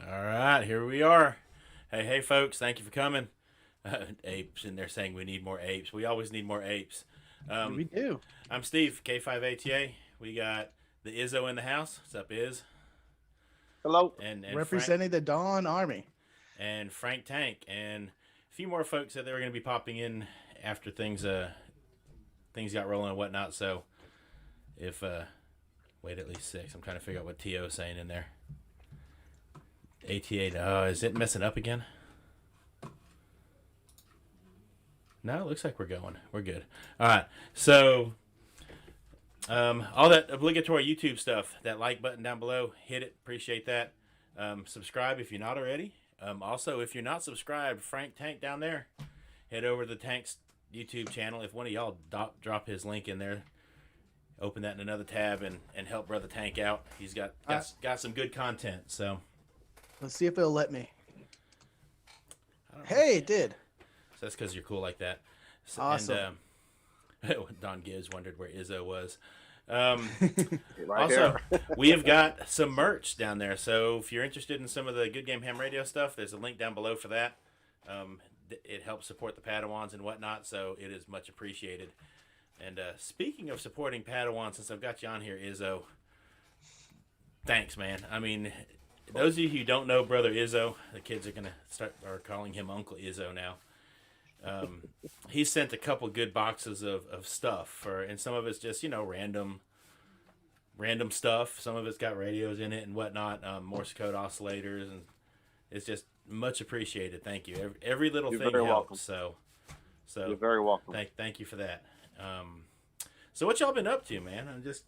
All right, here we are. Hey, folks, thank you for coming. Apes, and they're saying we need more apes. We always need more apes. Um, We do. I'm Steve, K5ATA. We got the Izzo in the house. What's up, Iz? Hello. And Frank Representing the Dawn Army. and Frank Tank and a few more folks said they were going to be popping in after things got rolling and whatnot. So if wait at least six. I'm trying to figure out what To is saying in there. ATA. Is it messing up again? No, it looks like we're going. We're good. All right. So, all that obligatory YouTube stuff, that like button down below, hit it. Appreciate that. Subscribe if you're not already. Also, if you're not subscribed, Frank Tank down there, head over to the Tank's YouTube channel. If one of y'all drop his link in there, open that in another tab and help Brother Tank out. He's got some good content. So, Let's see if it'll let me. I don't know. Hey, it did. So that's because you're cool like that. So, Awesome. And Don Gibbs wondered where Izzo was. Um, Right also, here. we have got some merch down there. So if you're interested in some of the Good Game Ham Radio stuff, there's a link down below for that. It helps support the Padawans and whatnot, so it is much appreciated. And speaking of supporting Padawans, since I've got you on here, Izzo, thanks, man. I mean, those of you who don't know Brother Izzo, the kids are gonna start calling him Uncle Izzo now. He sent a couple good boxes of stuff and some of it's just random stuff. Some of it's got radios in it and whatnot, Morse code oscillators, and it's just much appreciated. Thank you. Every little You're thing very helps. welcome. So You're very welcome. thank you for that. So what y'all been up to, man? I'm just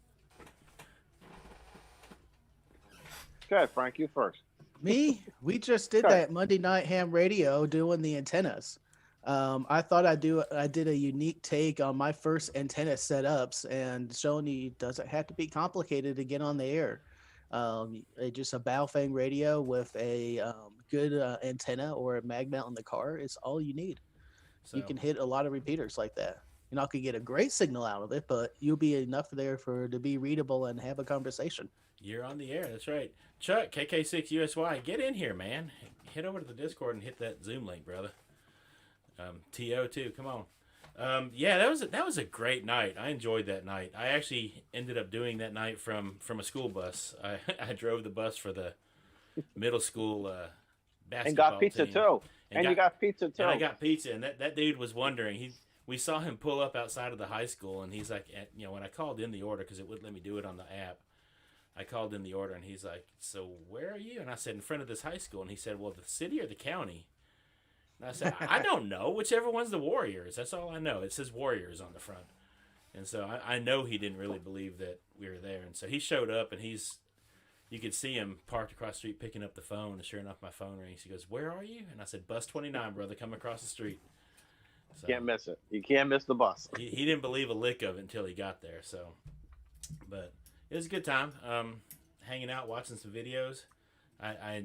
Okay, Frank, you first. Me? We just did Okay. that Monday Night Ham Radio doing the antennas. I thought I did a unique take on my first antenna setups and showing you it doesn't have to be complicated to get on the air. Just a Baofeng radio with a good antenna or a mag mount in the car is all you need. You so can hit a lot of repeaters like that. You're not gonna get a great signal out of it, but you'll be enough there for to be readable and have a conversation. you're on the air. That's right. Chuck KK6USY, get in here, man. Head over to the Discord and hit that Zoom link, brother. To too. Come on. Yeah, that was a great night. I enjoyed that night. I actually ended up doing that night from a school bus. I drove the bus for the middle school And basketball got pizza team. too. And you got pizza too. And I got pizza, and that dude was wondering. We saw him pull up outside of the high school, and he's like, when I called in the order because it wouldn't let me do it on the app. I called in the order, and he's like, "So where are you?" And I said, "In front of this high school." And he said, "Well, the city or the county?" And I said, "I don't know. Whichever one's the Warriors. That's all I know. It says Warriors on the front." And so I know he didn't really believe that we were there. And so he showed up, and you could see him parked across the street picking up the phone. And sure enough, my phone rings. He goes, "Where are you?" And I said, "Bus 29, brother, come across the street." So Can't miss it. You can't miss the bus. he didn't believe a lick of it until he got there. So, but it was a good time. Hanging out, watching some videos. I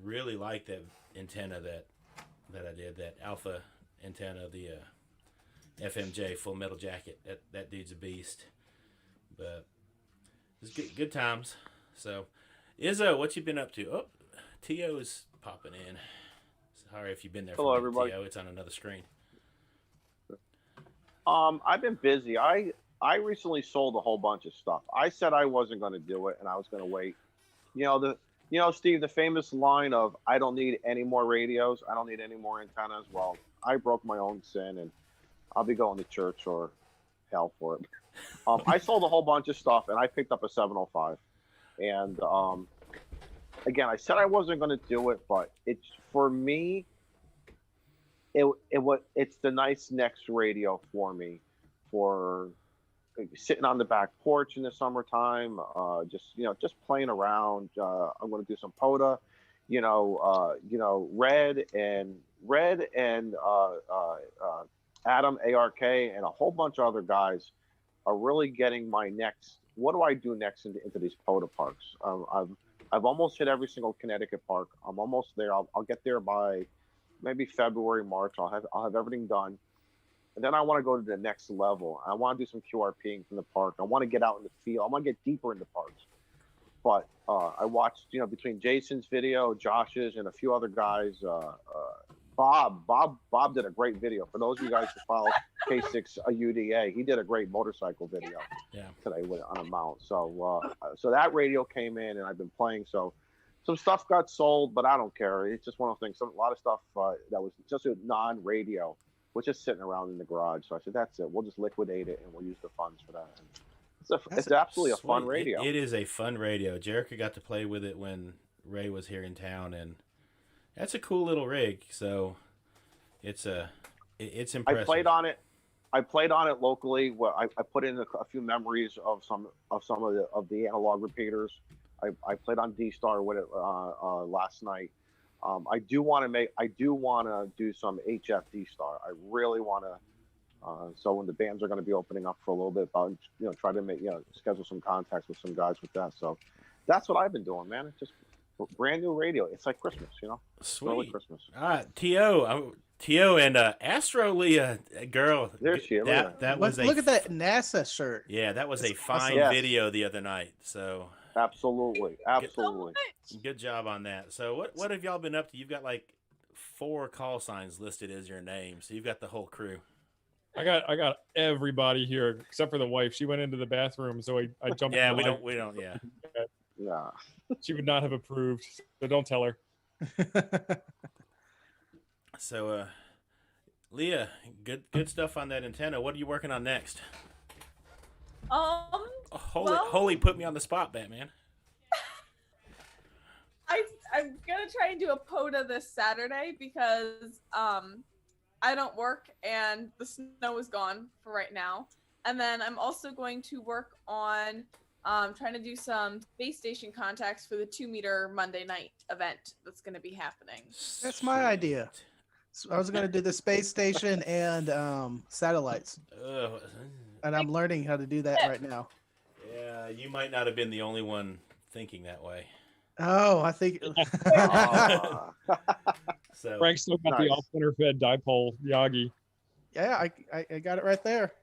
really like that antenna that I did, that alpha antenna, the FMJ Full Metal Jacket. That dude's a beast. But it's good times. So, Izzo, what you been up to? Oh, To is popping in. Sorry if you've been there Hello, for everybody. To. It's on another screen. I've been busy. I recently sold a whole bunch of stuff. I said I wasn't going to do it, and I was going to wait. Steve, the famous line of "I don't need any more radios. I don't need any more antennas." Well, I broke my own sin, and I'll be going to church or hell for it. I sold a whole bunch of stuff, and I picked up a 705. And again, I said I wasn't going to do it, but it's for me. It's the nice next radio for me, for sitting on the back porch in the summertime, just playing around. I'm going to do some POTA, Red and Adam ARK and a whole bunch of other guys are really getting my next. What do I do next into these POTA parks? I've almost hit every single Connecticut park. I'm almost there. I'll get there by maybe February, March. I'll have everything done. And then I want to go to the next level. I want to do some QRPing from the park. I want to get out in the field. I want to get deeper into parks. but I watched, between Jason's video, Josh's, and a few other guys. Bob did a great video. For those of you guys who follow K6 UDA, he did a great motorcycle video today on a mount. So that radio came in, and I've been playing. So some stuff got sold, but I don't care. It's just one of those things. A lot of stuff that was just a non-radio was just sitting around in the garage. So I said, that's it. We'll just liquidate it, and we'll use the funds for that. It's absolutely a fun radio. It is a fun radio. Jerica got to play with it when Ray was here in town, and that's a cool little rig. So it's impressive. I played on it locally. Well, I put in a few memories of some of the analog repeaters. I played on D-Star with it last night. I do want to do some HF D-Star. I really want to. So when the bands are going to be opening up for a little bit, about try to make schedule some contacts with some guys with that. So that's what I've been doing, man. It's just brand new radio. It's like Christmas, Sweet. Early Christmas. T.O. and Astro Leah, girl. There she is. That was look at that NASA shirt. Yeah, that was a fine video the other night. So absolutely. Good job on that. So what have y'all been up to? You've got like 4 call signs listed as your name, so you've got the whole crew. I got everybody here except for the wife. She went into the bathroom, so I jumped. Yeah, we don't. Yeah. Yeah. She would not have approved, so don't tell her. So, Leah, good stuff on that antenna. What are you working on next? Holy, put me on the spot, Batman. I'm gonna try and do a POTA this Saturday because I don't work and the snow is gone for right now. And then I'm also going to work on trying to do some space station contacts for the 2-meter Monday night event that's going to be happening. That's my idea. So I was going to do the space station and satellites. And I'm learning how to do that right now. Yeah, you might not have been the only one thinking that way. Oh, I think. So Frank still got the off-center fed dipole Yagi. Yeah, I got it right there.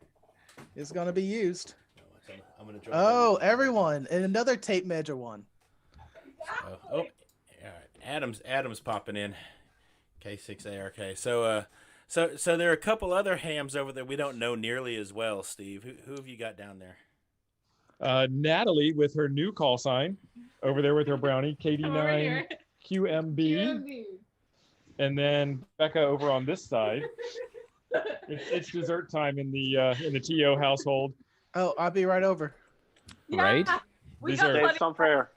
It's going to be used. I'm gonna everyone, and another tape measure one. All right. Adam's popping in. K6ARK. So there are a couple other hams over there we don't know nearly as well. Steve, who have you got down there? Natalie with her new call sign over there with her brownie, KD9 QMB. And then Becca over on this side. It's dessert time in the TO household. Oh, I'll be right over. Yeah, right? These are some fair.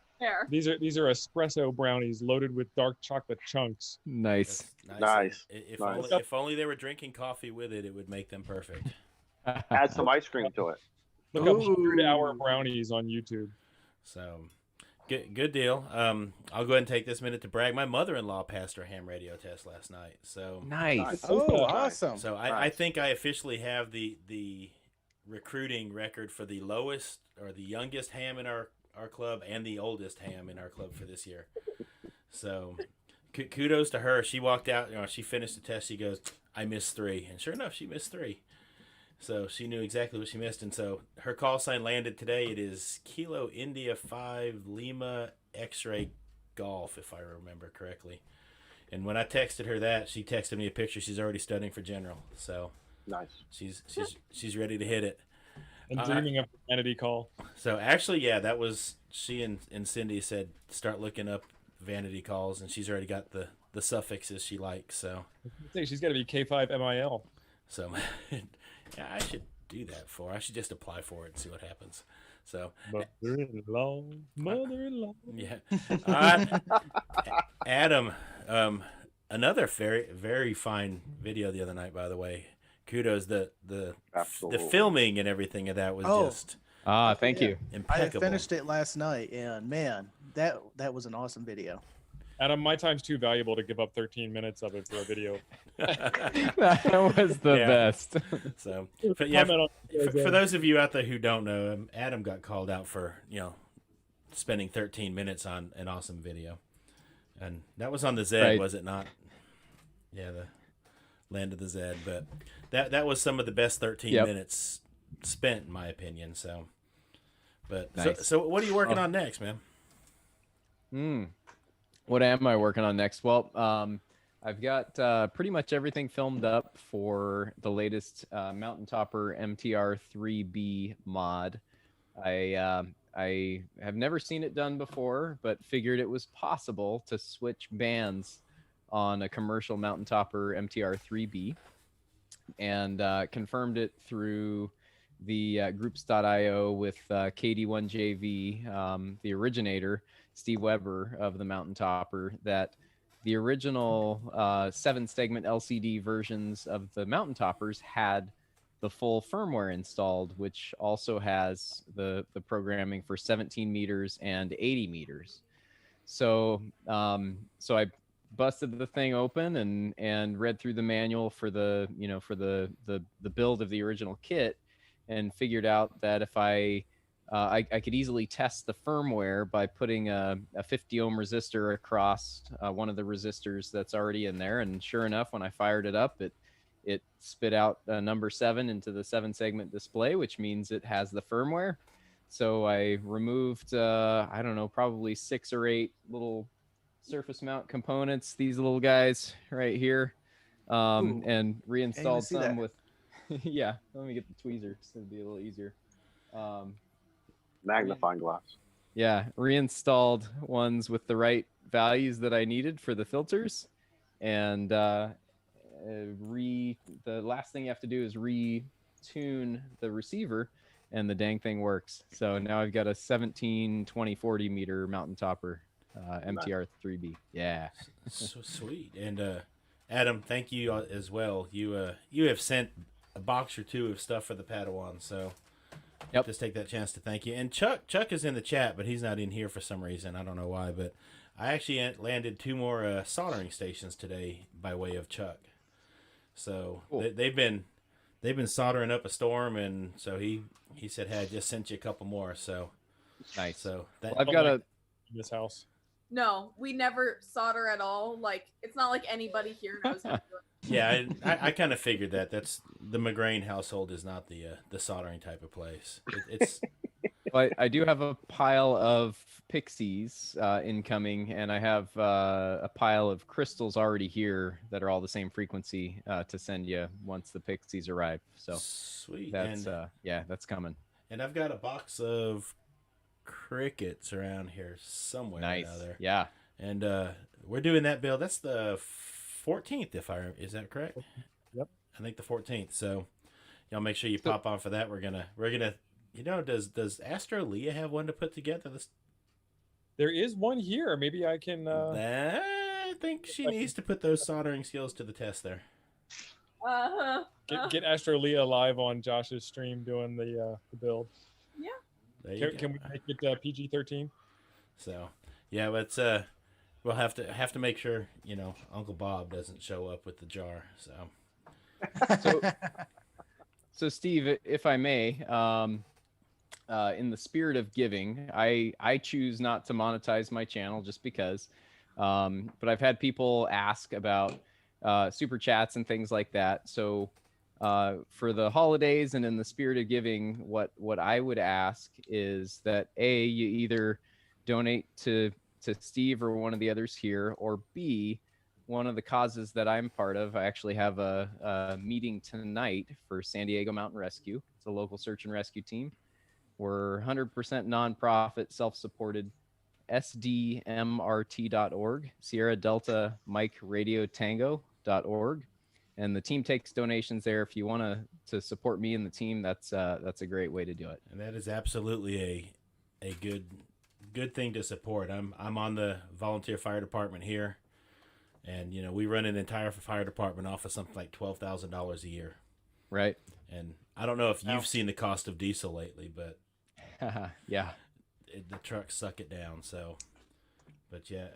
These are espresso brownies loaded with dark chocolate chunks. Nice. Nice. If only they were drinking coffee with it, it would make them perfect. Add some ice cream to it. Look up 100-hour brownies on YouTube. So, good deal. I'll go ahead and take this minute to brag. My mother-in-law passed her ham radio test last night. So Nice. Oh, awesome. So I think I officially have the recruiting record for the lowest or the youngest ham in our club and the oldest ham in our club for this year. So kudos to her. She walked out, she finished the test. She goes, I missed 3. And sure enough, she missed 3. So she knew exactly what she missed. And so her call sign landed today. It is Kilo India 5 Lima X-Ray Golf, if I remember correctly. And when I texted her that, she texted me a picture. She's already studying for general. So nice. She's ready to hit it. And dreaming of the vanity call. So actually, yeah, that was she and Cindy said start looking up vanity calls, and she's already got the suffixes she likes. So I think she's got to be K5 MIL. So yeah, I should do that for her. I should just apply for it and see what happens. So mother-in-law. Yeah. Adam, another very, very fine video the other night, by the way. Kudos. The filming and everything of that was just thank you. Impeccable. I finished it last night, and man, that was an awesome video. Adam, my time's too valuable to give up 13 minutes of it for a video. That was the best. So, for those of you out there who don't know, Adam got called out for spending 13 minutes on an awesome video, and that was on the Zed, right. Was it not? Yeah, the Land of the Zed, but that was some of the best 13 minutes spent, in my opinion. So, but nice. So what are you working on next, man? What am I working on next? Well, I've got pretty much everything filmed up for the latest Mountain Topper MTR 3B mod. I have never seen it done before, but figured it was possible to switch bands on a commercial Mountain Topper MTR 3B, and confirmed it through the groups.io with KD1JV, the originator, Steve Weber of the Mountain Topper, that the original 7-segment LCD versions of the Mountain Toppers had the full firmware installed, which also has the programming for 17 meters and 80 meters. So so I busted the thing open and read through the manual for the build of the original kit, and figured out that if I could easily test the firmware by putting a 50 ohm resistor across one of the resistors that's already in there. And sure enough, when I fired it up, it spit out number 7 into the 7-segment display, which means it has the firmware. So I removed, I don't know, probably 6 or 8 little surface mount components, these little guys right here, and reinstalled some with, yeah, let me get the tweezers. It'll be a little easier. Magnifying glass. Yeah, reinstalled ones with the right values that I needed for the filters, and the last thing you have to do is retune the receiver, and the dang thing works. So now I've got a 17, 20, 40 meter Mountain Topper MTR 3B. Yeah. So sweet. And Adam, thank you as well. You have sent a box or two of stuff for the Padawan, so yep. Just take that chance to thank you. And Chuck is in the chat, but he's not in here for some reason. I don't know why, but I actually landed 2 more soldering stations today by way of Chuck. So cool. they've been soldering up a storm, and so he said, "Hey, I just sent you a couple more." So nice. So I've got in this house. No, we never solder at all. Like, it's not like anybody here knows how to do it. Yeah, I kind of figured that. That's the McGrain household is not the soldering type of place. It's. But I do have a pile of pixies incoming, and I have a pile of crystals already here that are all the same frequency to send you once the pixies arrive. So sweet. That's that's coming. And I've got a box of crickets around here somewhere. Nice. There. Yeah. And we're doing that build. That's the 14th, is that correct? Yep. I think the 14th. So y'all make sure you pop on for that. We're gonna. Does Astro Leah have one to put together? There is one here. Maybe I can. I think she needs to put those soldering skills to the test there. Get Astro Leah live on Josh's stream doing the build. Yeah. Can we make it PG-13? So, yeah, but we'll have to make sure Uncle Bob doesn't show up with the jar. So Steve, if I may, in the spirit of giving, I choose not to monetize my channel just because, but I've had people ask about super chats and things like that. So for the holidays and in the spirit of giving, what I would ask is that A, you either donate to Steve or one of the others here, or B, one of the causes that I'm part of. I actually have a meeting tonight for San Diego Mountain Rescue. It's a local search and rescue team. We're 100% nonprofit, self-supported, sdmrt.org, Sierra Delta Mike Radio Tango.org. And the team takes donations there. If you want to support me and the team, that's a great way to do it. And that is absolutely a good thing to support. I'm on the volunteer fire department here, and we run an entire fire department off of something like $12,000 a year. Right. And I don't know if you've seen the cost of diesel lately, but yeah, the trucks suck it down. So, but yeah,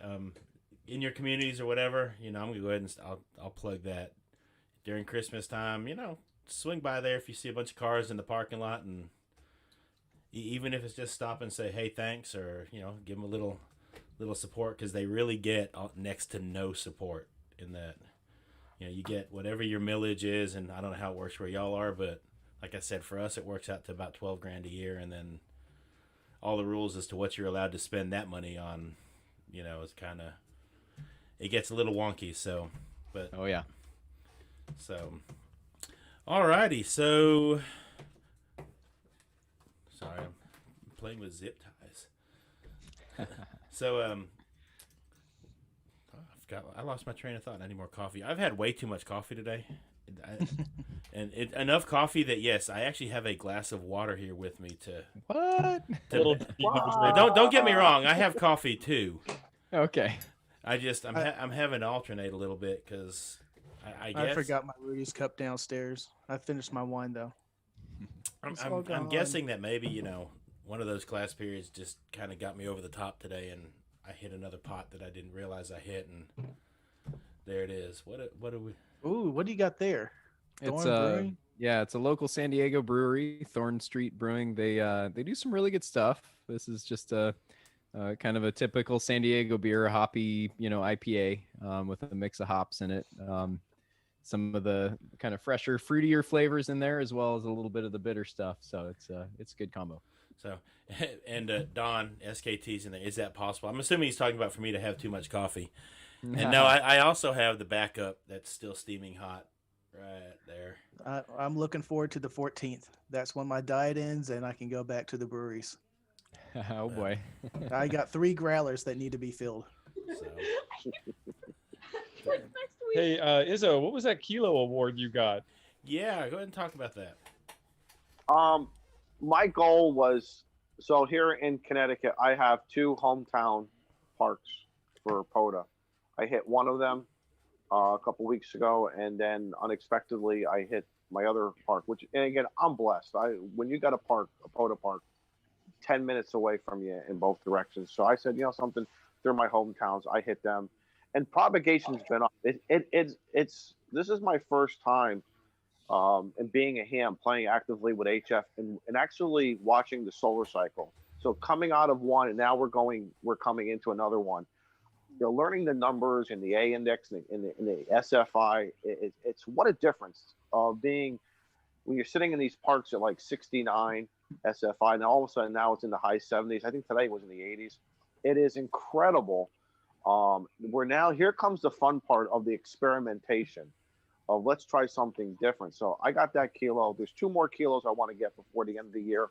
in your communities or whatever, I'm gonna go ahead and I'll plug that during Christmas time. Swing by there if you see a bunch of cars in the parking lot, and even if it's just stop and say, hey, thanks, or give them a little support, because they really get next to no support in that. You get whatever your millage is, and I don't know how it works where y'all are, but like I said, for us, it works out to about $12,000 a year, and then all the rules as to what you're allowed to spend that money on it's kind of, it gets a little wonky. So, but Oh yeah. so, alrighty. So, sorry, I'm playing with zip ties. So, I lost my train of thought. I need more coffee. I've had way too much coffee today. Enough coffee that, yes, I actually have a glass of water here with me to. What? Don't get me wrong. I have coffee too. Okay. I'm having to alternate a little bit because I guess I forgot my Rudy's cup downstairs. I finished my wine though. I'm guessing that maybe one of those class periods just kind of got me over the top today, and I hit another pot that I didn't realize I hit, and there it is. What do we? Ooh, what do you got there? It's Thorn Brewing? yeah, it's a local San Diego brewery, Thorn Street Brewing. They do some really good stuff. This is just a kind of a typical San Diego beer, hoppy, IPA with a mix of hops in it. Some of the kind of fresher, fruitier flavors in there, as well as a little bit of the bitter stuff. So it's a good combo. So, and Don SKT's in there. Is that possible? I'm assuming he's talking about for me to have too much coffee. And no, I also have the backup that's still steaming hot right there. I'm looking forward to the 14th. That's when my diet ends, and I can go back to the breweries. Oh boy. I got 3 growlers that need to be filled. So. Next week. Hey, Izzo, what was that kilo award you got? Yeah, go ahead and talk about that. My goal was, so here in Connecticut, I have 2 hometown parks for POTA. I hit one of them a couple weeks ago, and then unexpectedly I hit my other park, which, and again, I'm blessed. When you got a POTA park, 10 minutes away from you in both directions. So I said, something, they're my hometowns. I hit them, and propagation's been up. This is my first time and being a ham playing actively with HF and actually watching the solar cycle. So coming out of one, and now we're coming into another one. Learning the numbers and the A index and the SFI, it's what a difference of being when you're sitting in these parks at like 69 SFI, and all of a sudden now it's in the high 70s. I think today it was in the 80s. It is incredible. Here comes the fun part of the experimentation of let's try something different. So I got that kilo. There's 2 more kilos I want to get before the end of the year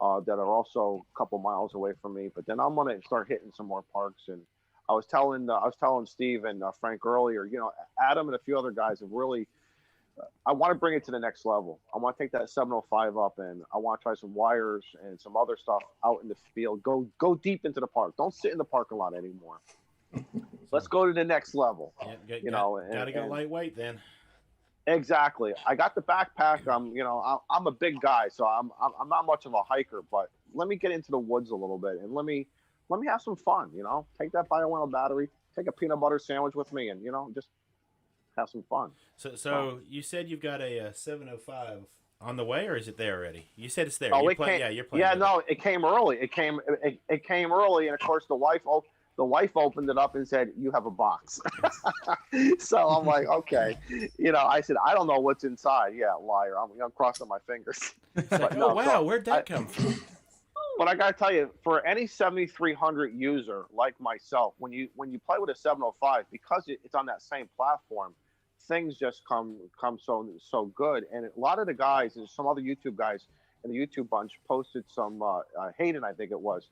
that are also a couple miles away from me. But then I'm going to start hitting some more parks. And I was telling Steve and Frank earlier, Adam and a few other guys have really, I want to bring it to the next level. I want to take that 705 up, and I want to try some wires and some other stuff out in the field. Go deep into the park. Don't sit in the parking lot anymore. Let's go to the next level. Gotta go lightweight then. Exactly. I got the backpack. I'm a big guy, so I'm not much of a hiker, but let me get into the woods a little bit, and let me have some fun. Take that bio battery, take a peanut butter sandwich with me, and just have some fun. So you said you've got a 705 on the way, or is it there already? You said it's there. Oh, You're playing. Yeah, no, it came early. It came early, and of course the wife opened it up and said, "You have a box." So I'm like, okay, I said, I don't know what's inside. Yeah, liar. I'm crossing my fingers. But no, wow, where'd that come from? But I gotta tell you, for any 7300 user like myself, when you play with a 705, because it's on that same platform, things just come so good. And a lot of the guys, and some other YouTube guys in the YouTube bunch, posted some. Hayden, I think it was,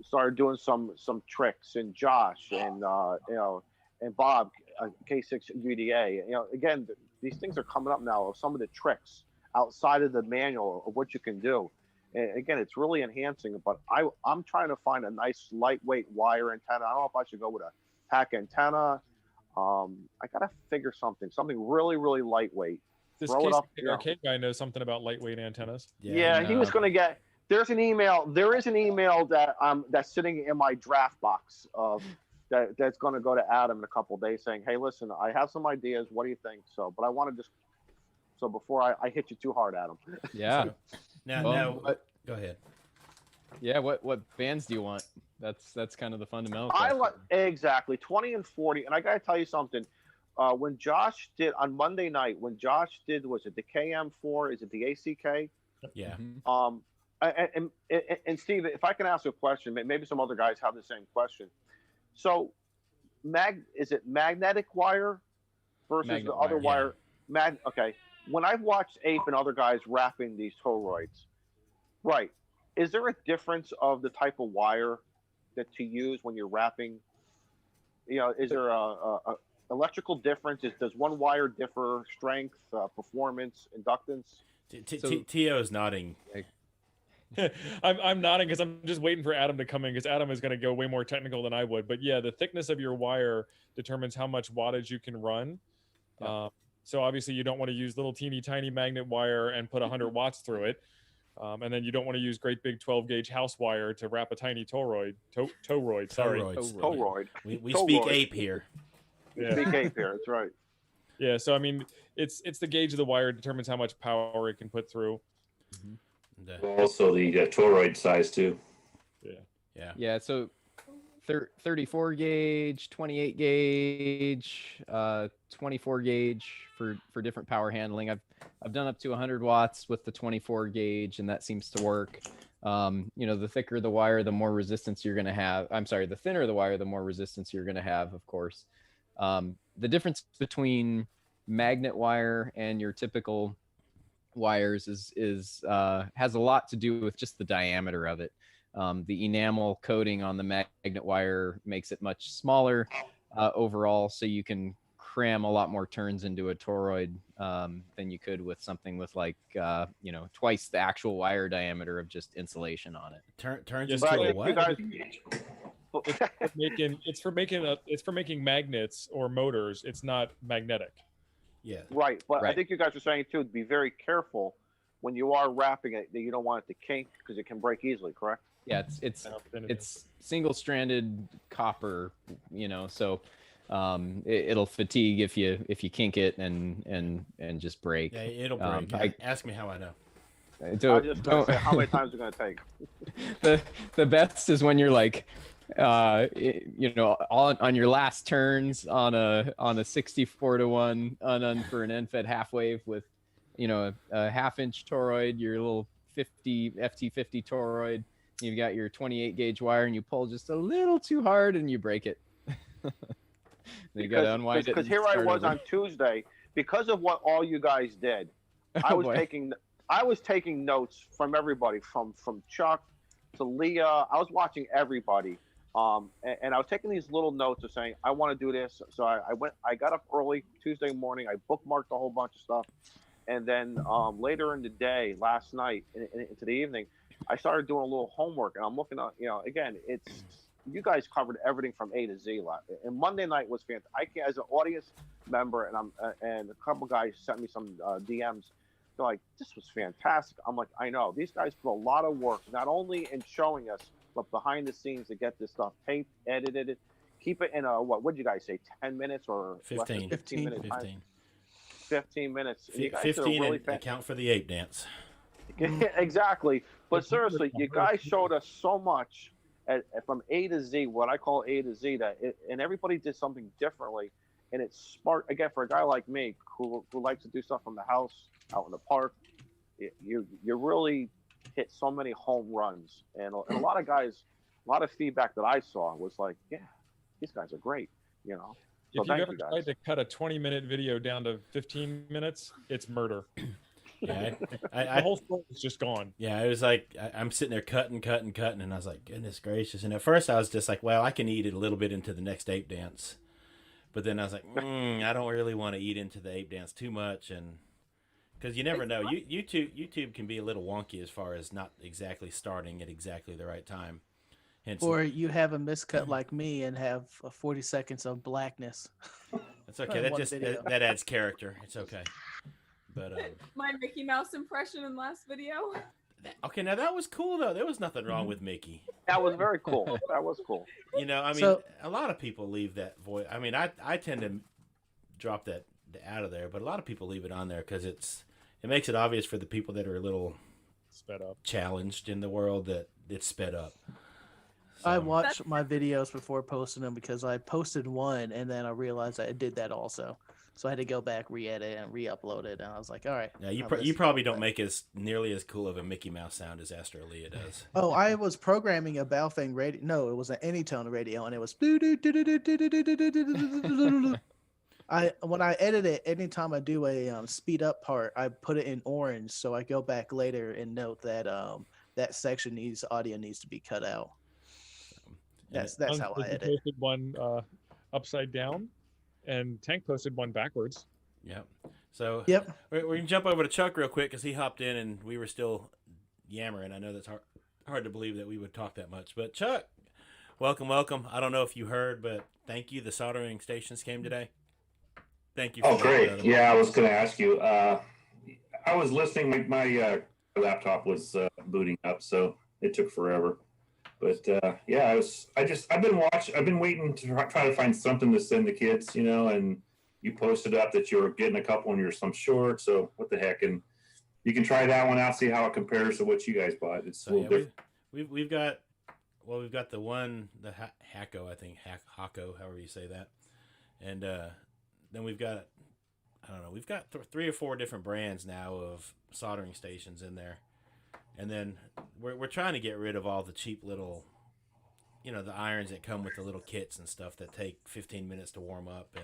started doing some tricks, and Josh and and Bob, K6 UDA. Again, these things are coming up now of some of the tricks outside of the manual of what you can do. And again, it's really enhancing, but I'm trying to find a nice lightweight wire antenna. I don't know if I should go with a pack antenna. I gotta figure something really, really lightweight. This Throw it up, arcade guy knows something about lightweight antennas. Yeah, he was going to get. There is an email that that's sitting in my draft box of that's going to go to Adam in a couple of days, saying, "Hey, listen, I have some ideas. What do you think?" So, but I want to just before I hit you too hard, Adam. Yeah. Now, go ahead. Yeah, what bands do you want? That's kind of the fundamental. I like exactly 20 and 40, and I got to tell you something. When Josh did on Monday night, was it the KM4? Is it the ACK? Yeah. And Steve, if I can ask you a question, maybe some other guys have the same question. So, is it magnetic wire versus Magnet the other wire, wire? Okay. When I've watched Ape and other guys wrapping these toroids, right? Is there a difference of the type of wire that to use when you're wrapping? Is there a electrical difference? Does one wire differ strength, performance, inductance? So- Tio's nodding. I'm nodding because I'm just waiting for Adam to come in because Adam is going to go way more technical than I would. But yeah, the thickness of your wire determines how much wattage you can run. Yeah. So obviously you don't want to use little teeny tiny magnet wire and put 100 watts through it. And then you don't want to use great big 12 gauge house wire to wrap a tiny toroid. Sorry. Toroid. We Toroid. speak ape here. Yeah. Big Ape here. That's right. Yeah. So I mean, it's the gauge of the wire determines how much power it can put through. Also, the toroid size too. Yeah. Yeah, so 34 gauge, 28 gauge, 24 gauge for different power handling. I've done up to 100 watts with the 24 gauge, and that seems to work. The thicker the wire, the more resistance you're going to have. I'm sorry, the thinner the wire, the more resistance you're going to have, of course. The difference between magnet wire and your typical wires has a lot to do with just the diameter of it. The enamel coating on the magnet wire makes it much smaller overall, so you can cram a lot more turns into a toroid than you could with something with twice the actual wire diameter of just insulation on it. Turns Yes, into but a if what? You guys, It's for making magnets or motors. It's not magnetic. Yeah. right, but I Right. think you guys are saying too, be very careful when you are wrapping it that you don't want it to kink because it can break easily. Correct? Yeah, it's single-stranded copper, so it'll fatigue if you kink it and just break. Yeah, it'll break. Ask me how I know. I'm just going to say how many times it's going to take. The best is when you're like on your last turns on a 64-1 un for an end-fed half wave with a half-inch toroid, your little 50 FT50 toroid. You've got your 28 gauge wire and you pull just a little too hard and you break it. You got to unwind it. Because here I was on Tuesday, because of what all you guys did, I was taking notes from everybody, from Chuck to Leah. I was watching everybody, and I was taking these little notes of saying I want to do this. So I got up early Tuesday morning. I bookmarked a whole bunch of stuff, and then later in the day, last night into the evening, I started doing a little homework, and I'm looking at again, you guys covered everything from A to Z. And Monday night was fantastic. I can, as an audience member, and a couple guys sent me some DMs. They're like, "This was fantastic." I'm like, "I know. These guys put a lot of work, not only in showing us, but behind the scenes to get this stuff taped, edited, keep it in a what did you guys say? 10 minutes or 15. 15 minutes? 15. 15 minutes. And you guys did a 15 really and account for the ape dance. Exactly. But seriously, you guys showed us so much from A to Z, what I call A to Z, and everybody did something differently. And it's smart, again, for a guy like me who likes to do stuff from the house, out in the park. You really hit so many home runs. And a lot of guys, a lot of feedback that I saw was like, yeah, these guys are great, So If you've thank ever you guys. tried to cut a 20-minute video down to 15 minutes, it's murder. Yeah, The whole story is just gone. yeah. It was like I'm sitting there cutting, and I was like, goodness gracious. And at first I was just like, well, I can eat it a little bit into the next ape dance, but then I was like, I don't really want to eat into the ape dance too much, and because you never know, YouTube can be a little wonky as far as not exactly starting at exactly the right time. Hence, Or you have a miscut like me and have 40 seconds of blackness. that's okay. one video. That adds character. It's okay. But My Mickey Mouse impression in last video. okay, now that was cool though. There was nothing wrong with Mickey. That was very cool. That was cool. I mean, So- a lot of people leave that voice. I mean, I tend to drop that out of there, but a lot of people leave it on there because it makes it obvious for the people that are a little Sped up. challenged in the world that it's sped up. So, I watch my videos before posting them because I posted one and then I realized I did that also. So I had to go back, re-edit, and re-upload it. And I was like, all right. Yeah, you I'll listen probably to don't it. make as nearly as cool of a Mickey Mouse sound as Astrolea does. Oh, I was programming a Baofeng radio. No, it was an Anytone radio, and it was. When I edit it, anytime I do a speed up part, I put it in orange, so I go back later and note that that section audio needs to be cut out. That's how I You edit. posted one upside down, and Tank posted one backwards. Yep. So Yep. we can jump over to Chuck real quick because he hopped in and we were still yammering. I know that's hard to believe that we would talk that much, but Chuck, welcome. I don't know if you heard, but thank you. The soldering stations came today. Thank you. Oh, great. Yeah, I was going to ask you. I was listening. My laptop was booting up, so it took forever. But yeah, I've been waiting to try to find something to send the kids, and you posted up that you were getting a couple and you're some short. So what the heck? And you can try that one out, see how it compares to what you guys bought. It's a little different. We've got the one, the Hako, I think, Hako, however you say that. And then we've got, I don't know, we've got 3 or 4 different brands now of soldering stations in there. And then we're trying to get rid of all the cheap little, the irons that come with the little kits and stuff that take 15 minutes to warm up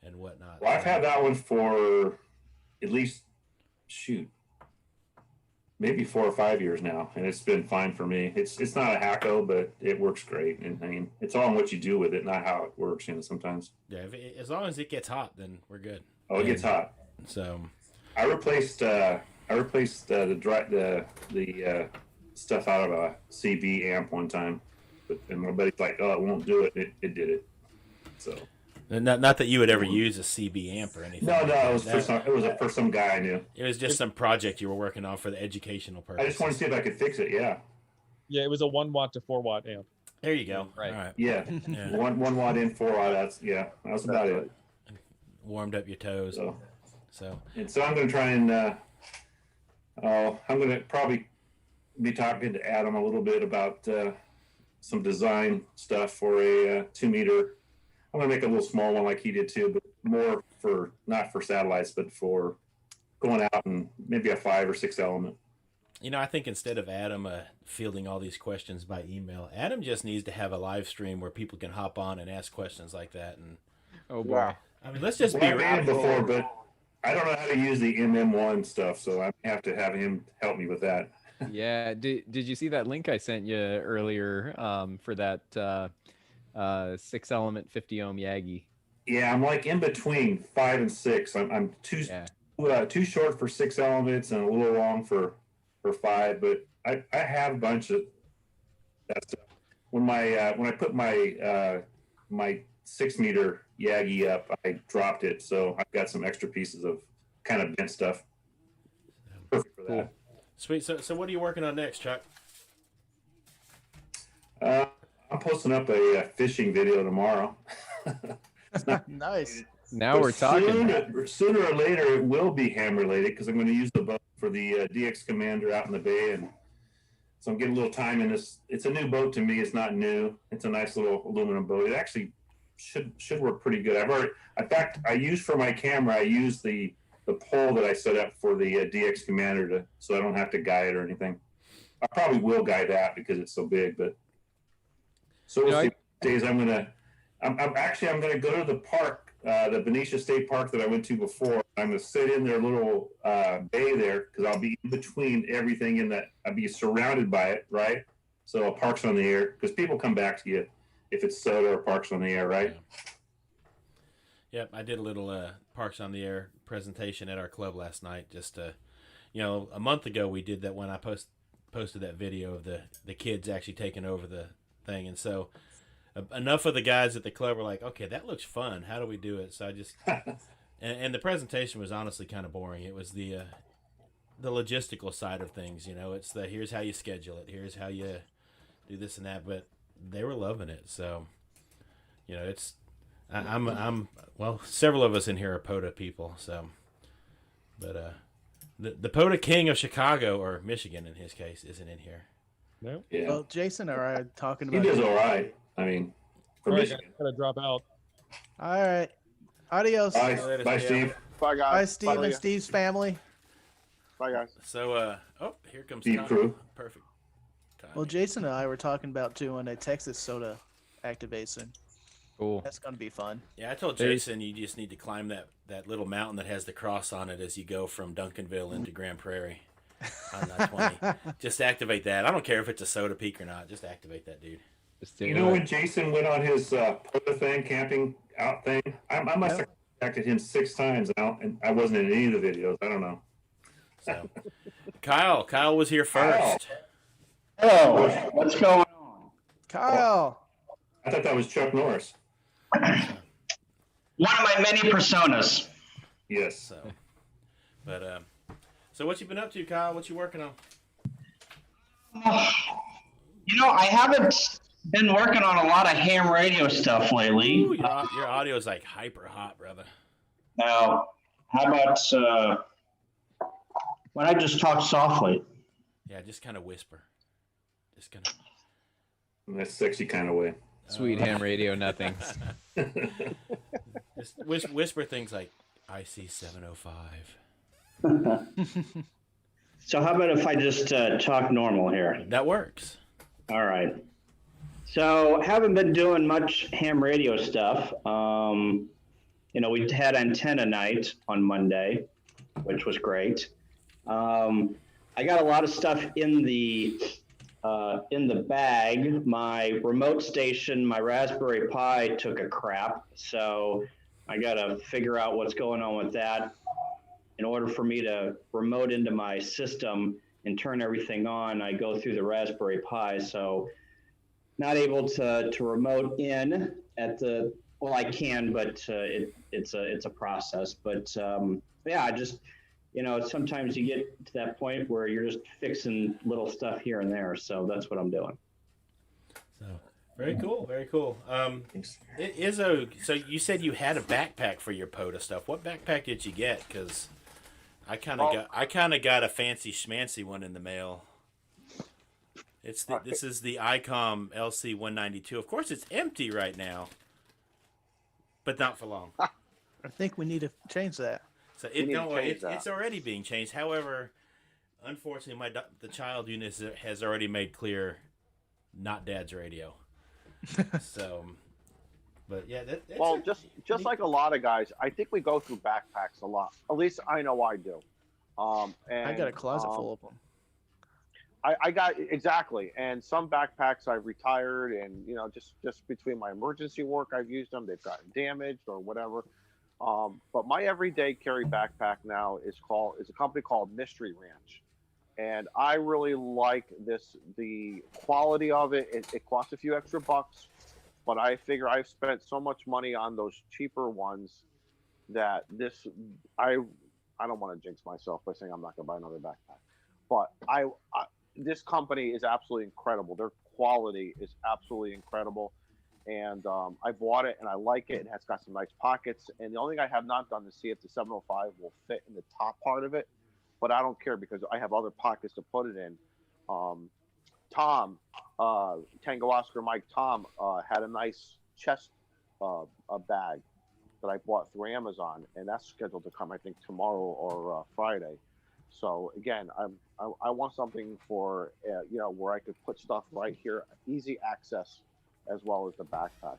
and whatnot. Well, I've had that one for at least, maybe 4 or 5 years now, and it's been fine for me. It's not a Hako, but it works great. And I mean, it's all in what you do with it, not how it works. Sometimes. Yeah, as long as it gets hot, then we're good. Oh, it gets hot. So, I replaced the stuff out of a CB amp one time, and my buddy's like, "Oh, it won't do it." It did it. So. Not that you would ever use a CB amp or anything. No, it was for some guy I knew. It was just some project you were working on for the educational purpose. I just wanted to see if I could fix it. Yeah. Yeah, it was a 1 watt to 4 watt amp. There you go. Right. All right. Yeah. 1 watt in, 4 watt. That was about it. Warmed up your toes. So I'm going to try and I'm going to probably be talking to Adam a little bit about some design stuff for a 2 meter. I'm going to make a little small one like he did too, but more not for satellites, but for going out and maybe a 5 or 6 element. I think instead of Adam fielding all these questions by email, Adam just needs to have a live stream where people can hop on and ask questions like that. And oh boy, I mean, let's just be I've made it before, but I don't know how to use the MM1 stuff, so I have to have him help me with that. Yeah, did you see that link I sent you earlier for that 6 element 50 ohm Yagi? Yeah, I'm like in between 5 and 6. I'm too short for 6 elements and a little long for 5, but I have a bunch of that stuff. When I put my 6 meter Yagi up, I dropped it, so I've got some extra pieces of kind of bent stuff. Perfect for that. Sweet. So what are you working on next, Chuck? I'm posting up a fishing video tomorrow. Nice. Now we're talking. Sooner or later, it will be ham related because I'm going to use the boat for the DX Commander out in the bay, and so I'm getting a little time in this. It's a new boat to me. It's not new. It's a nice little aluminum boat. It actually should work pretty good. In fact, I used for my camera. I used the pole that I set up for the DX Commander so I don't have to guide it or anything. I probably will guide that because it's so big, but. So we'll see. Days I'm gonna go to the park, the Benicia State Park that I went to before. I'm gonna sit in their little bay there because I'll be in between everything in that. I'll be surrounded by it, right? So Parks on the Air, because people come back to you if it's soda or Parks on the Air, right? Yeah. Yep, I did a little Parks on the Air presentation at our club last night. Just a month ago we did that when I posted that video of the kids actually taking over the thing, and so enough of the guys at the club were like, okay, that looks fun, how do we do it? So I just and the presentation was honestly kind of boring. It was the logistical side of things. It's here's how you schedule it, here's how you do this and that, but they were loving it. So it's I'm several of us in here are POTA people, so but the POTA king of Chicago, or Michigan in his case, isn't in here. No. Yeah. Well, Jason or I talking He about. does all right. I mean, for All right, Michigan. guys, gotta drop out. All right. Adios. Bye, Later, bye, Steve. Steve. Bye, guys. Bye, Steve and Leah. Steve's family. Bye, guys. So, here comes Steve Tom. Crew. Perfect. Timing. Well, Jason and I were talking about doing a Texas soda activation. Cool. That's gonna be fun. Yeah, I told There's- Jason you just need to climb that little mountain that has the cross on it as you go from Duncanville into Grand Prairie on 20. Just activate that. I don't care if it's a soda peak or not. Just activate that, dude. Just do You know it. when Jason went on his POTA thing, camping out thing? I must have contacted him 6 times now, and I wasn't in any of the videos. I don't know. So, Kyle was here first. Hello, what's going on? Kyle. I thought that was Chuck Norris. One of my many personas. Yes. So, but so what you been up to, Kyle? What you working on? You know, I haven't been working on a lot of ham radio stuff lately. Ooh, your audio is like hyper hot, brother. Now, how about when I just talk softly? Yeah, just kind of whisper. Just kind of. In that sexy kind of way. Sweet ham radio, nothing. Just whisper things like IC 705. So how about if I just talk normal here? That works. All right. So haven't been doing much ham radio stuff. You know, we had antenna night on Monday, which was great. I got a lot of stuff in the bag. My remote station, my Raspberry Pi took a crap, so I got to figure out what's going on with that. In order for me to remote into my system and turn everything on, I go through the Raspberry Pi, so not able to remote in at the, well, I can, but it's a process. But yeah, just, you know, sometimes you get to that point where you're just fixing little stuff here and there. So that's what I'm doing. So very cool, very cool. Izzo, so you said you had a backpack for your POTA stuff. What backpack did you get? Because I kind of got a fancy schmancy one in the mail. This is the ICOM LC 192. Of course, it's empty right now, but not for long. I think we need to change that. So it's already being changed. However, unfortunately, the child unit has already made clear, not Dad's radio. So, but yeah, that's Well, just like a lot of guys, I think we go through backpacks a lot. At least I know I do. And I got a closet full of them. I got exactly, and some backpacks I've retired, and you know, just between my emergency work, I've used them. They've gotten damaged or whatever. But my everyday carry backpack now is a company called Mystery Ranch, and I really like the quality of it. It costs a few extra bucks, but I figure I've spent so much money on those cheaper ones that I don't want to jinx myself by saying I'm not going to buy another backpack, but this company is absolutely incredible. Their quality is absolutely incredible. And I bought it and I like it. It has got some nice pockets. And the only thing I have not done to see if the 705 will fit in the top part of it, but I don't care because I have other pockets to put it in. Tom, Tango Oscar Mike Tom, had a nice chest bag that I bought through Amazon, and that's scheduled to come, I think, tomorrow or Friday. So again, I want something for you know, where I could put stuff right here, easy access, as well as the backpack.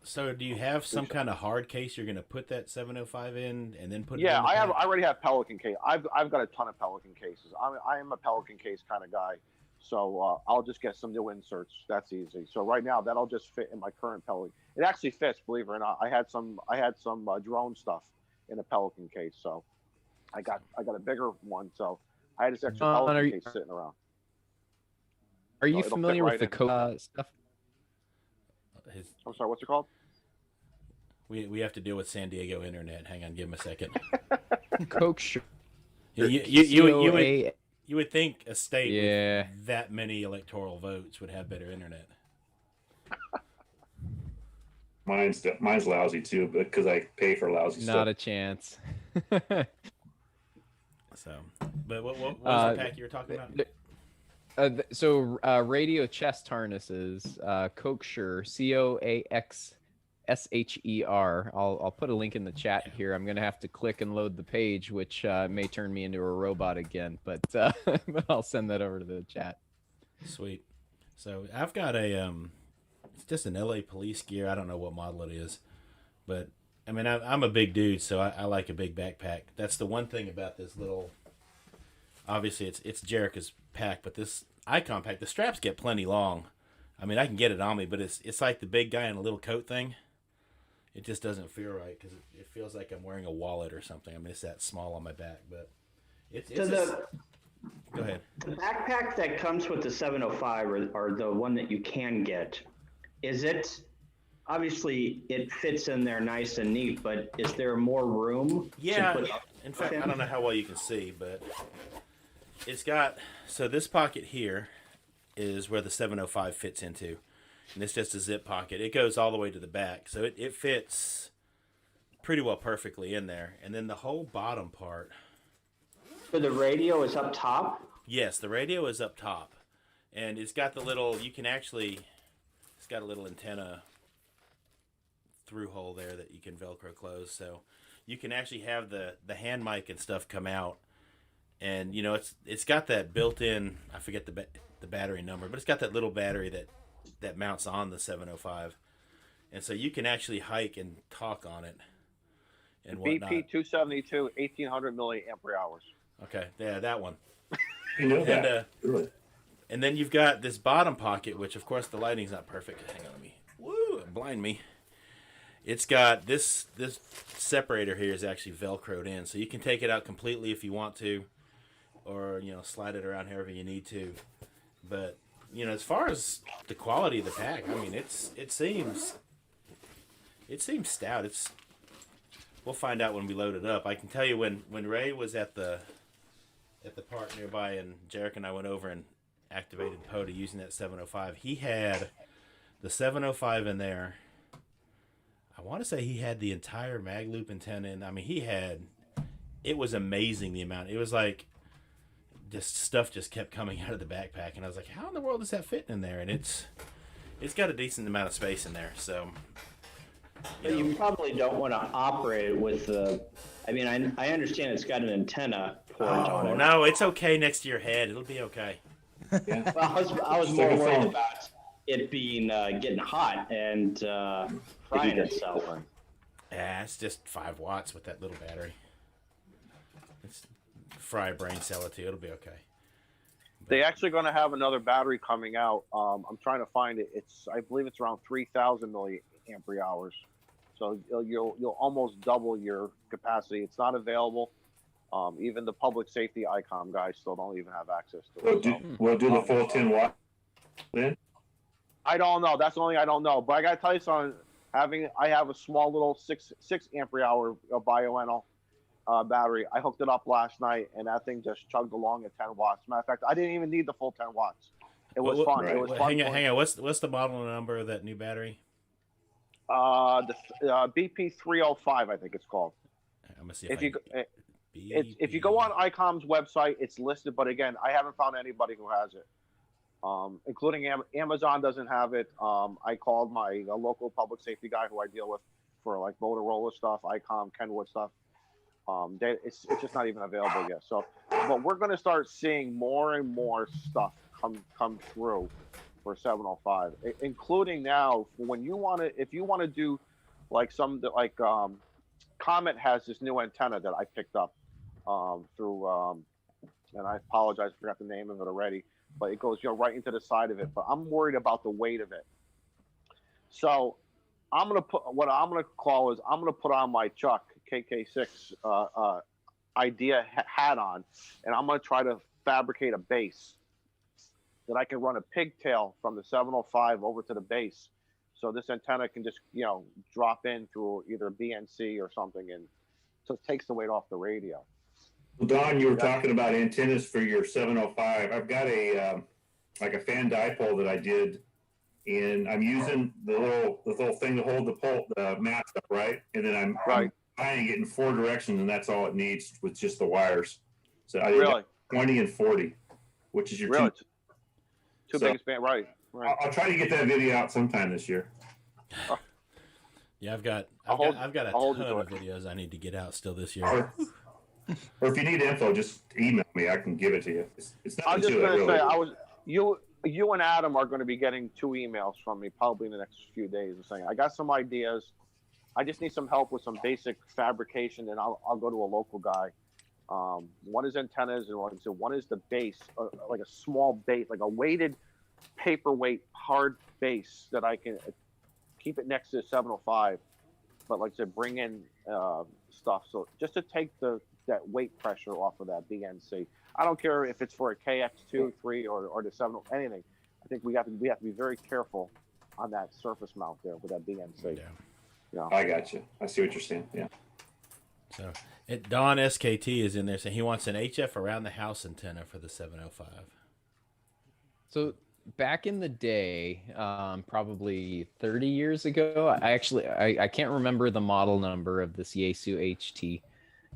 So do you have some kind of hard case you're going to put that 705 in and then put it yeah, in the I pack? already have Pelican case. I've got a ton of Pelican cases. I am a Pelican case kind of guy. So I'll just get some new inserts. That's easy. So right now that'll just fit in my current Pelican. It actually fits, believe it or not. I had some drone stuff in a Pelican case. So I got a bigger one. So I had this extra Pelican case sitting around. Are you it'll familiar fit with the right Coke stuff? I'm sorry, what's it called? We have to deal with San Diego internet. Hang on, give him a second. Coke shirt. You would think a state with that many electoral votes would have better internet. Mine's lousy too, but because I pay for lousy stuff. Not a chance. So, but what was the pack you were talking about? So radio chest harnesses, Coaxure, SHER. I'll put a link in the chat here. I'm gonna have to click and load the page, which may turn me into a robot again, but but I'll send that over to the chat. Sweet. So I've got a it's just an LA police gear. I don't know what model it is, but I mean I'm a big dude, so I like a big backpack. That's the one thing about this little. Obviously, it's Jerica's pack, but this Icon pack, the straps get plenty long. I mean, I can get it on me, but it's like the big guy in a little coat thing. It just doesn't feel right because it feels like I'm wearing a wallet or something. I mean, it's that small on my back, but it's go ahead. The backpack that comes with the 705 or the one that you can get, is it, obviously it fits in there nice and neat, but is there more room? Yeah, to put in fact, I don't know how well you can see, but it's got, so this pocket here is where the 705 fits into. And it's just a zip pocket. It goes all the way to the back. So it fits pretty well perfectly in there. And then the whole bottom part. So the radio is up top? Yes, the radio is up top. And it's got the little, you can actually, it's got a little antenna through hole there that you can Velcro close. So you can actually have the hand mic and stuff come out. And, you know, it's got that built-in, I forget the battery number, but it's got that little battery that mounts on the 705. And so you can actually hike and talk on it and whatnot. BP 272, 1800 milliampere hours. Okay, yeah, that one. You know that. And then you've got this bottom pocket, which of course the lighting's not perfect. Hang on, let me. Woo, blind me. It's got this separator here is actually Velcroed in, so you can take it out completely if you want to, or you know, slide it around however you need to. But you know, as far as the quality of the pack, I mean, it seems stout. We'll find out when we load it up. I can tell you when Ray was at the park nearby, and Jarek and I went over and activated POTA using that 705. He had the 705 in there. I want to say he had the entire mag loop antenna in. I mean, it was amazing the amount. It was like just stuff just kept coming out of the backpack, and I was like, how in the world is that fitting in there? And it's got a decent amount of space in there, so You probably don't want to operate it with the. I mean, I understand it's got an antenna port on it. No, it's okay next to your head. It'll be okay. Yeah. Well, I was more worried about it being getting hot and frying itself. Yeah, it's just 5 watts with that little battery. It's fry a brain cell or two. It'll be okay. They actually going to have another battery coming out. I'm trying to find it. I believe it's around 3,000 milliampere hours. So you'll almost double your capacity. It's not available. Even the public safety ICOM guys still don't even have access to it. We'll do the full 10 watt then? I don't know. That's the only thing I don't know. But I got to tell you something. I have a small little 6 ampere hour bioenal battery. I hooked it up last night, and that thing just chugged along at 10 watts. Matter of fact, I didn't even need the full 10 watts. It was fun. Right. It was fun. Hang on. What's the model number of that new battery? The BP 305, I think it's called. I'm gonna see if you go on ICOM's website, it's listed. But again, I haven't found anybody who has it, including Amazon doesn't have it. I called my local public safety guy who I deal with for like Motorola stuff, ICOM, Kenwood stuff. It's just not even available yet. So, but we're going to start seeing more and more stuff come through for 705, including now when if you want to do like Comet has this new antenna that I picked up through, and I apologize, I forgot the name of it already, but it goes right into the side of it. But I'm worried about the weight of it. So I'm gonna put on my Chuck KK6 idea hat on, and I'm gonna try to fabricate a base that I can run a pigtail from the 705 over to the base, so this antenna can just drop in through either BNC or something, and so it takes the weight off the radio. Well, Don, you were talking about antennas for your 705. I've got a fan dipole that I did, and I'm using the little thing to hold the mast up, right? And then I'm tying it in 4 directions, and that's all it needs with just the wires. So I did 20 and 40, which is your two biggest band, right? I'll try to get that video out sometime this year. Yeah, I've got I'll a hold ton you to of videos I need to get out still this year. Or if you need info, just email me. I can give it to you. It's I nothing was just to it, going to really. say, you and Adam are going to be getting 2 emails from me probably in the next few days and saying, I got some ideas. I just need some help with some basic fabrication, and I'll go to a local guy. One is antennas, and one is the base, like a small base, like a weighted paperweight hard base that I can keep it next to the 705, but like I said, bring in stuff. So just to take that weight pressure off of that BNC. I don't care if it's for a KX2, 3, or the 7, anything. I think we have to be very careful on that surface mount there with that BNC. Yeah. I got you. I see what you're saying. Yeah. So Don SKT is in there saying he wants an HF around the house antenna for the 705. So back in the day, probably 30 years ago, I can't remember the model number of this Yaesu HT,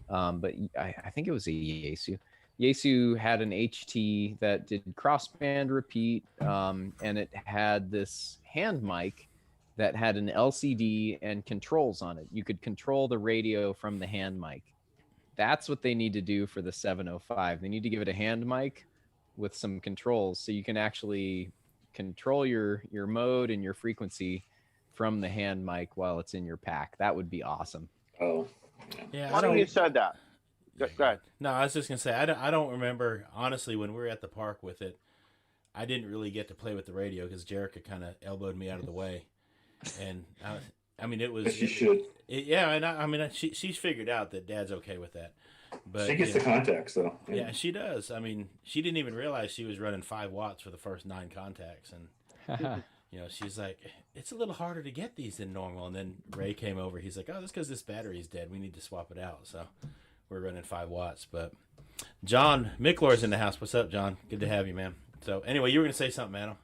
but I think it was a Yaesu. Yaesu had an HT that did crossband repeat, and it had this hand mic that had an LCD and controls on it. You could control the radio from the hand mic. That's what they need to do for the 705. They need to give it a hand mic with some controls so you can actually control your mode and your frequency from the hand mic while it's in your pack. That would be awesome. Oh. Yeah, Why don't you said that? Go ahead. No, I was just gonna say I don't remember honestly when we were at the park with it. I didn't really get to play with the radio because Jerica kind of elbowed me out of the way, and I mean it was. She should. Yeah, and I mean she's figured out that Dad's okay with that. But she gets the contacts though. Yeah, she does. I mean, she didn't even realize she was running 5 watts for the first 9 contacts, and she's like, it's a little harder to get these than normal. And then Ray came over. He's like, oh, that's because this battery's dead. We need to swap it out. So we're running 5 watts. But John Micklor's in the house. What's up, John? Good to have you, man. So anyway, you were gonna say something, Adam.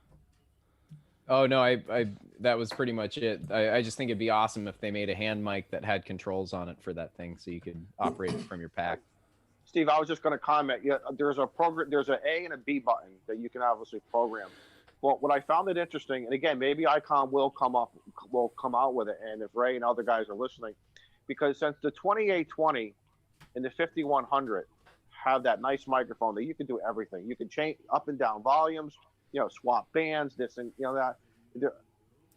Oh no, I that was pretty much it. I just think it'd be awesome if they made a hand mic that had controls on it for that thing, so you could operate it from your pack. Steve, I was just going to comment. Yeah, there's an A and a B button that you can obviously program. Well, what I found it interesting, and again, maybe ICOM will come out with it, and if Ray and other guys are listening, because since the 2820 and the 5100 have that nice microphone that you can do everything. You can change up and down volumes, swap bands, this and that.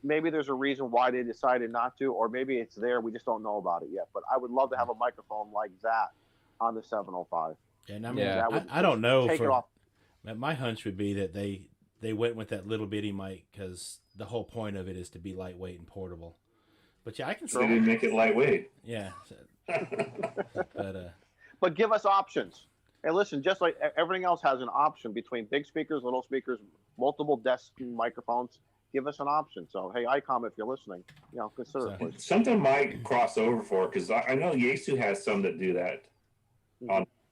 Maybe there's a reason why they decided not to, or maybe it's there. We just don't know about it yet. But I would love to have a microphone like that on the 705. And I mean, I don't know. My hunch would be that they went with that little bitty mic because the whole point of it is to be lightweight and portable. But yeah, I can. They didn't make it lightweight. Yeah. But give us options. And listen, just like everything else has an option between big speakers, little speakers, multiple desk microphones. Give us an option. So, hey, ICOM, if you're listening, consider it, please. Something might cross over for, because I know Yaesu has some that do that,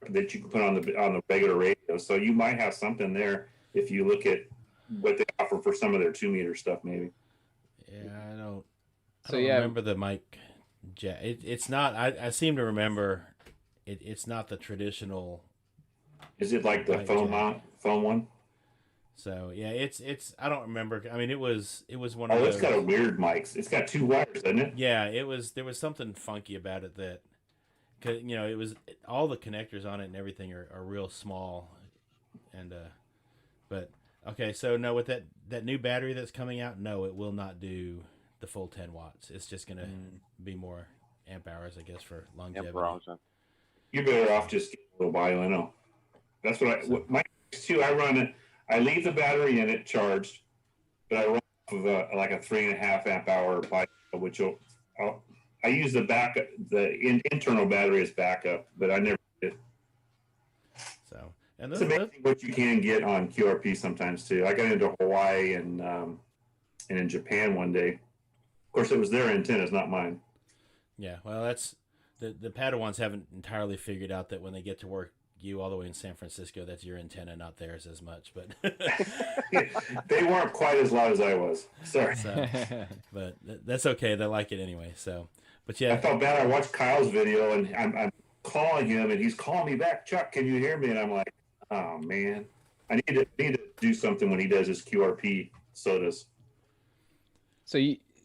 that you can put on the regular radio. So you might have something there if you look at what they offer for some of their 2-meter stuff, maybe. Yeah, I don't remember the mic. It's not. I seem to remember it's not the traditional. Is it like the phone one? So yeah, it's. I don't remember. I mean, it was one of. Oh, those. it's got a weird mic. It's got 2 wires, doesn't it? Yeah, it was. There was something funky about it that, cause it was all the connectors on it and everything are real small, and but okay. So no, with that new battery that's coming out, no, it will not do the full 10 watts. It's just gonna be more amp hours, I guess, for longevity. You're better off just getting a little Violino. That's what my too. I run it. I leave the battery in it charged, but I run off of like a 3.5 amp hour Violino, which I use the internal battery as backup, but I never did. So and it's amazing what you can get on QRP sometimes too. I got into Hawaii and in Japan one day. Of course, it was their antennas, not mine. Yeah, well, that's the Padawans haven't entirely figured out that when they get to work you all the way in San Francisco, that's your antenna, not theirs as much. But they weren't quite as loud as I was. Sorry, but that's okay. They like it anyway. So, but yeah, I felt bad. I watched Kyle's video, and I'm calling him, and he's calling me back. Chuck, can you hear me? And I'm like, oh man, I need to do something when he does his QRP sodas. So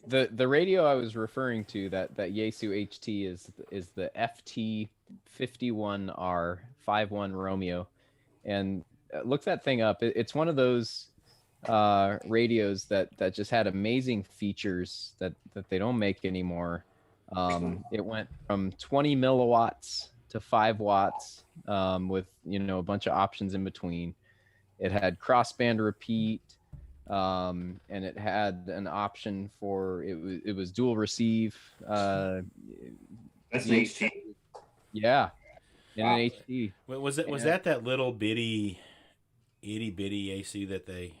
The radio I was referring to, that Yaesu HT, is the FT51R 51 Romeo, and look that thing up. It's one of those radios that just had amazing features that they don't make anymore. It went from 20 milliwatts to 5 watts, with a bunch of options in between. It had crossband repeat. And it had an option for it was dual receive. That's an HT. Yeah, in Wow. an HT. Was that little bitty, itty bitty AC that there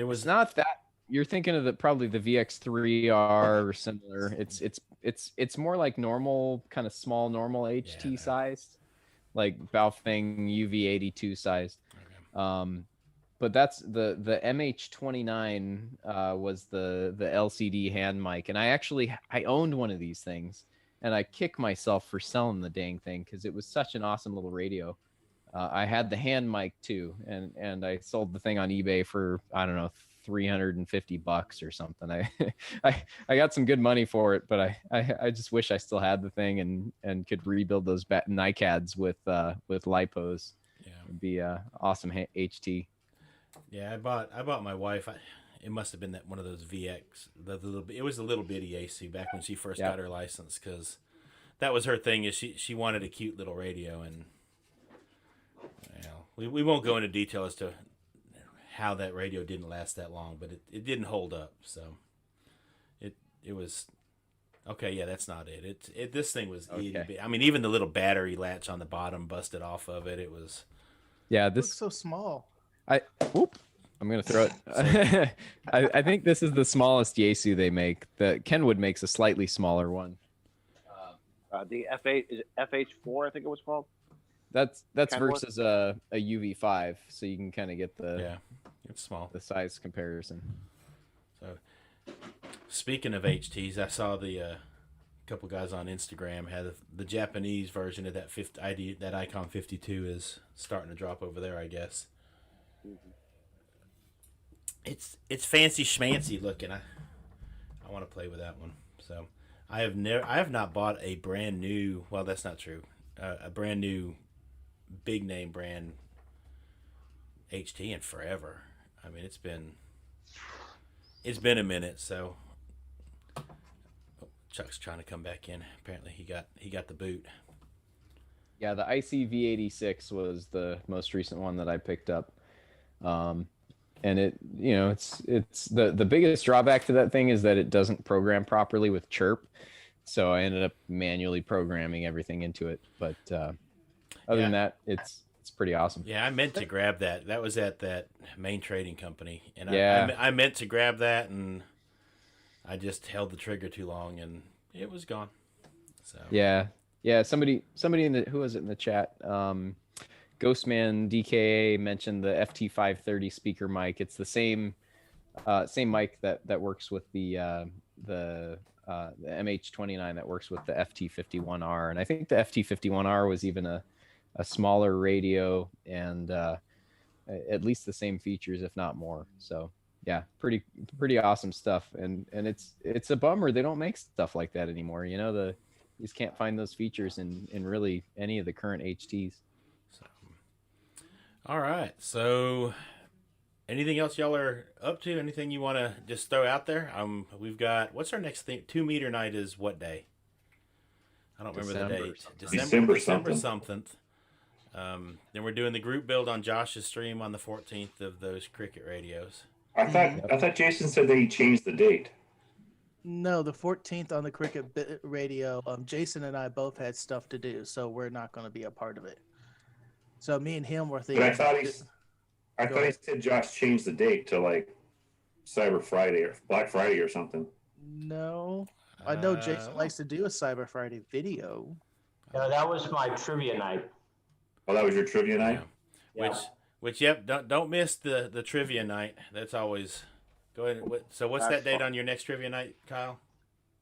was? It's not that. You're thinking of probably the VX3R or similar. It's more like normal, kind of small normal HT sized, like Baofeng UV82 sized. Okay. But that's the MH29 was the LCD hand mic, and I owned one of these things, and I kick myself for selling the dang thing because it was such an awesome little radio. I had the hand mic too, and I sold the thing on eBay for, I don't know, $350 or something. I got some good money for it, but I just wish I still had the thing and could rebuild those NICADs with lipos. Yeah, it'd be awesome HT. Yeah, I bought my wife. It must have been one of those VX. It was a little bitty AC back when she first got her license, because that was her thing. Is she wanted a cute little radio, and we won't go into detail as to how that radio didn't last that long, but it didn't hold up. So it was okay. Yeah, that's not it. This thing was itty. I mean, even the little battery latch on the bottom busted off of it. It was. Yeah, this looks so small. I'm gonna throw it. I think this is the smallest Yaesu they make. The Kenwood makes a slightly smaller one. The F8 is FH4, I think it was called. That's Kenwood? versus a UV5, so you can kind of get it's small, the size comparison. So, speaking of HTs, I saw the couple guys on Instagram had the Japanese version of that that Icon 52 is starting to drop over there, I guess. It's fancy schmancy looking. I want to play with that one. So I have not bought a brand new. Well, that's not true. A brand new big name brand HT in forever. I mean, it's been a minute. So Chuck's trying to come back in. Apparently, he got the boot. Yeah, the ICV86 was the most recent one that I picked up. And it's the biggest drawback to that thing is that it doesn't program properly with chirp. So I ended up manually programming everything into it. But other than that, it's pretty awesome. Yeah, I meant to grab that. That was at that main trading company, and I meant to grab that, and I just held the trigger too long, and it was gone. So yeah. Somebody who was it in the chat? Ghostman DKA mentioned the FT530 speaker mic. It's the same mic that works with the MH29 that works with the FT51R, and I think the FT51R was even a smaller radio and at least the same features, if not more. So yeah, pretty awesome stuff. And it's a bummer they don't make stuff like that anymore. You just can't find those features in really any of the current HTs. All right. So, anything else y'all are up to? Anything you want to just throw out there? We've got, what's our next thing? 2 meter night is what day? I don't remember the date. December something. Then we're doing the group build on Josh's stream on the 14th of those Cricket radios. I thought Jason said that he changed the date. No, the 14th on the Cricket radio. Jason and I both had stuff to do, so we're not going to be a part of it. So me and him were thinking. But I thought he said Josh changed the date to like Cyber Friday or Black Friday or something. No, I know Jason likes to do a Cyber Friday video. No, that was my trivia night. Oh, that was your trivia night? Yeah. Which yep, don't miss the trivia night. That's always go ahead. So what's that date on your next trivia night, Kyle?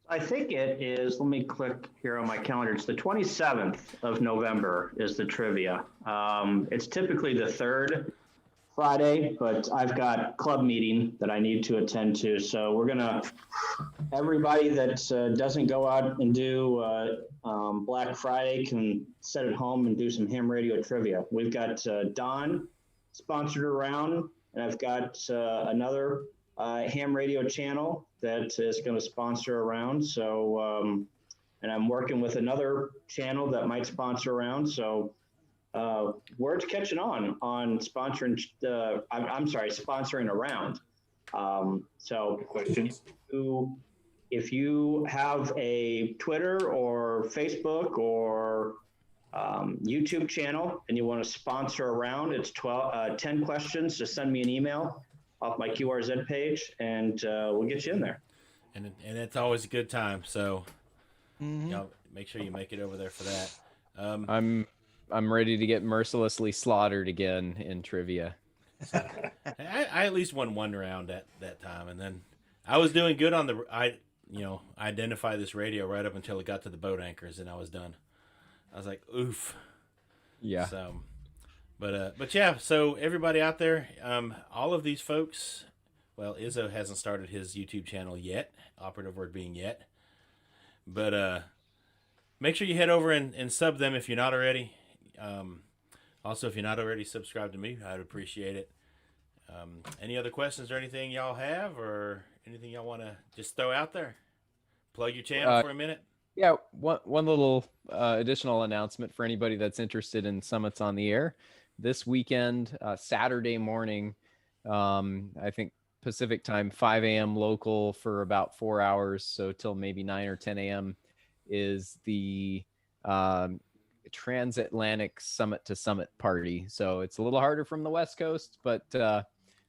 I think it is, let me click here on my calendar. It's the 27th of November is the trivia. It's typically the third Friday, but I've got club meeting that I need to attend to. So everybody that doesn't go out and do Black Friday can sit at home and do some ham radio trivia. We've got Don sponsored around, and I've got another ham radio channel that is going to sponsor around. So, and I'm working with another channel that might sponsor around. So word's catching on sponsoring. Sponsoring around. So Questions? if you have a Twitter or Facebook or YouTube channel and you want to sponsor around, it's 10 questions. Just send me an email off my QRZ page, and we'll get you in there. And it's always a good time. So, make sure you make it over there for that. I'm ready to get mercilessly slaughtered again in trivia. So, I at least won one round at that time, and then I was doing good on identify this radio right up until it got to the boat anchors, and I was done. I was like, oof. Yeah. So, but yeah. So everybody out there, all of these folks. Well, Izzo hasn't started his YouTube channel yet. Operative word being yet. But make sure you head over and sub them if you're not already. Also, if you're not already subscribed to me, I'd appreciate it. Any other questions or anything y'all have, or anything y'all want to just throw out there? Plug your channel for a minute. Yeah, one little additional announcement for anybody that's interested in Summits on the Air. This weekend, Saturday morning, I think Pacific time, 5 a.m. local for about 4 hours, so till maybe 9 or 10 a.m. is the transatlantic summit to summit party. So it's a little harder from the West Coast, but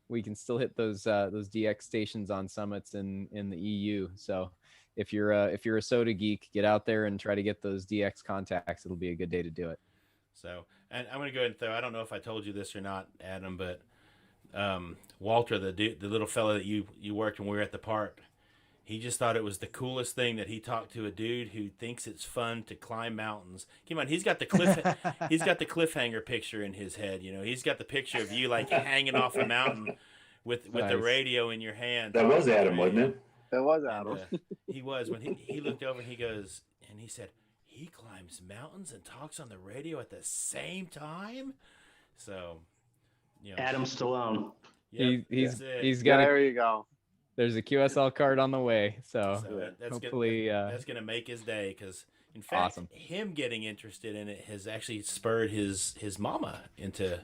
we can still hit those DX stations on summits in the EU. So if you're a soda geek, get out there and try to get those DX contacts. It'll be a good day to do it. So, and I'm going to go ahead and throw, I don't know if I told you this or not, Adam, but Walter, the little fella that you worked when we were at the park, he just thought it was the coolest thing that he talked to a dude who thinks it's fun to climb mountains. Come on, he's got the cliffhanger picture in his head. You know, he's got the picture of you like hanging off a mountain with Nice. the radio in your hand. That was Adam, wasn't it? That was Adam. He was when he looked over and he said, he climbs mountains and talks on the radio at the same time. So, you know, Adam Stallone. yep, he's got There you go. there's a QSL card on the way. So that's hopefully that's gonna make his day, because in fact, Awesome. him getting interested in it has actually spurred his mama into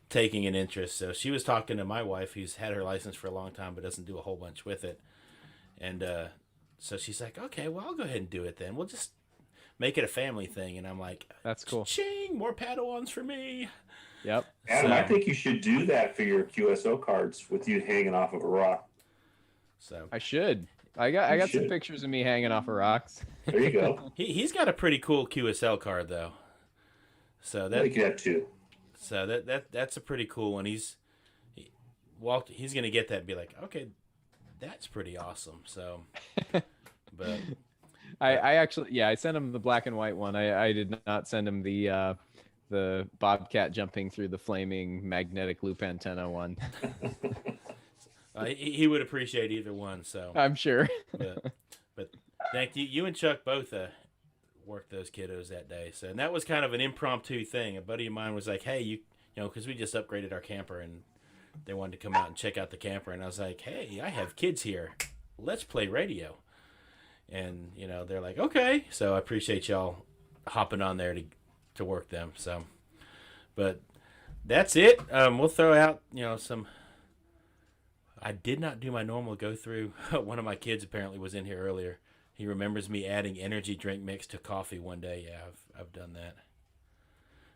taking an interest. So she was talking to my wife, who's had her license for a long time but doesn't do a whole bunch with it, and so she's like, okay, well, I'll go ahead and do it then. We'll just make it a family thing. And I'm like, that's cool. Ching, more Padawans for me. Yep. Adam, I think you should do that for your QSO cards with you hanging off of a rock. So I should. I got some should. pictures of me hanging off of rocks. There you go. he's got a pretty cool QSL card though. So I that think you have two. So that's a pretty cool one. He's gonna get that and be like, okay, that's pretty awesome. So, but I actually, I sent him the black and white one. I did not send him the bobcat jumping through the flaming magnetic loop antenna one. he would appreciate either one. So I'm sure. but thank you. You and Chuck both worked those kiddos that day. So, and that was kind of an impromptu thing. A buddy of mine was like, hey, you know, because we just upgraded our camper and they wanted to come out and check out the camper. And I was like, hey, I have kids here. Let's play radio. And, you know, they're like, okay. So I appreciate y'all hopping on there to work them. So, but that's it. We'll throw out, you know, some. I did not do my normal go through. One of my kids apparently was in here earlier. He remembers me adding energy drink mix to coffee one day. Yeah, I've done that.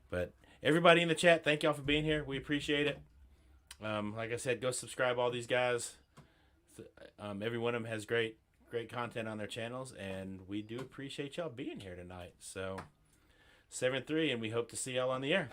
But everybody in the chat, thank y'all for being here. We appreciate it. Like I said, go subscribe all these guys. Every one of them has great content on their channels, and we do appreciate y'all being here tonight. So 7-3, and we hope to see y'all on the air.